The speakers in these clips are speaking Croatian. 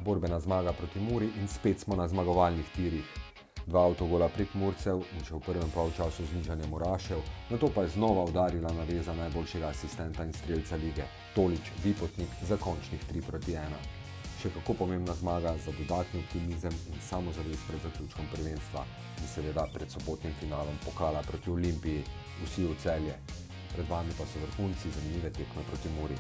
Borbena zmaga proti Muri in spet smo na zmagovalnih tirih. 2 avtogola Prekmurcev in še v prvem polčasu znižanje Murašev, nato pa je znova udarila naveza najboljšega asistenta in strelca lige, Tolič Vipotnik za končnih 3-1. Še kako pomembna zmaga za dodatni optimizem in samozavest pred zaključkom prvenstva in seveda pred sobotnim finalom pokala proti Olimpiji, vsi v Celje. Pred vami pa so vrhunci zanimive tekme proti Muri.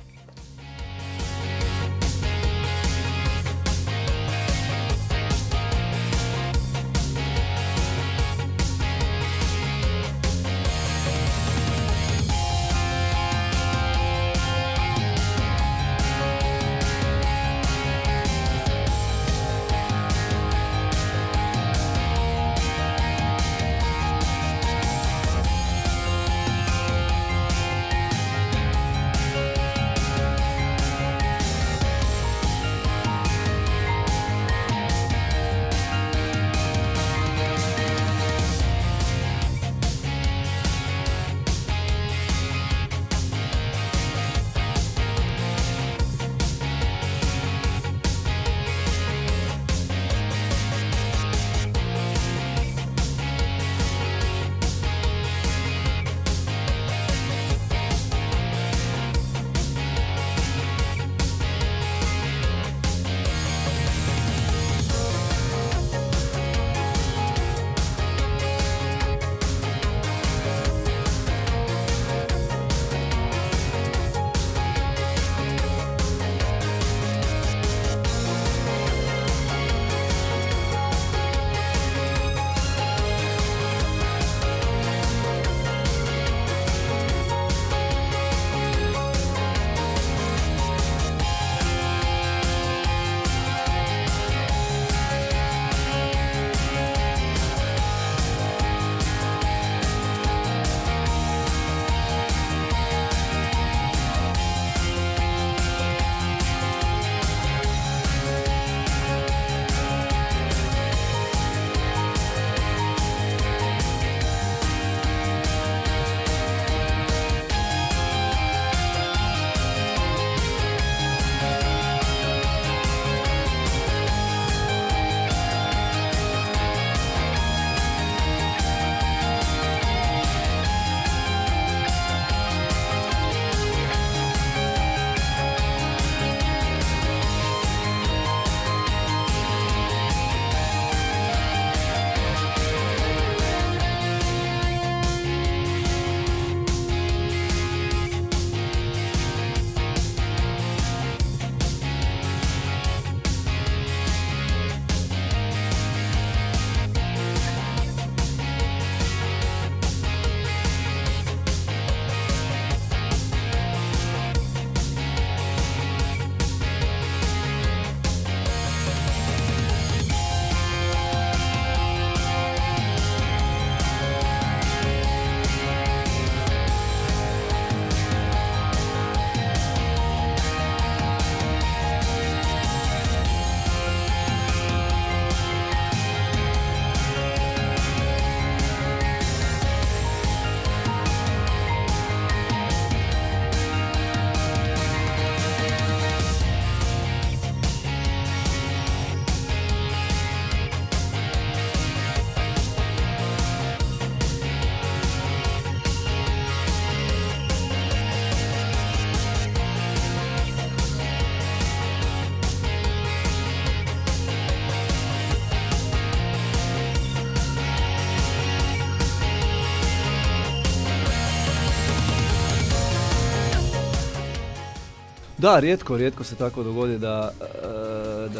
Da, rijetko se tako dogodi da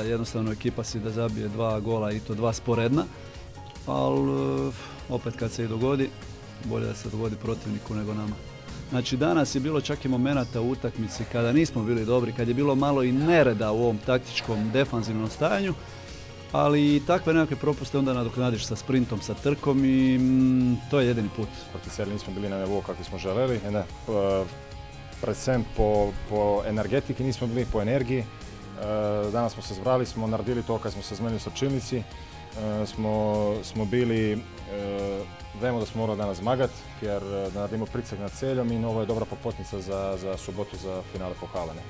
jednostavno ekipa si da zabije 2 gola i to 2 sporedna, ali opet kad se i dogodi, bolje da se dogodi protivniku nego nama. Znači danas je bilo čak i momenata u utakmici kada nismo bili dobri, kad je bilo malo i nereda u ovom taktičkom defanzivnom stajanju, ali i takve nekakve propuste onda nadoknadiš sa sprintom, sa trkom i to je jedini put. Proti Celju nismo bili na nivou kakvi smo želeli, predvsem po energetiki nismo bili, po energiji. Danas smo se zbrali, smo naredili to kad smo se zmenili s opčilnici smo bili, vemo da smo morali danas zmagat, jer da naredimo pritisak nad celjom i ovo je dobra popotnica za subotu za finale pokala. Ne?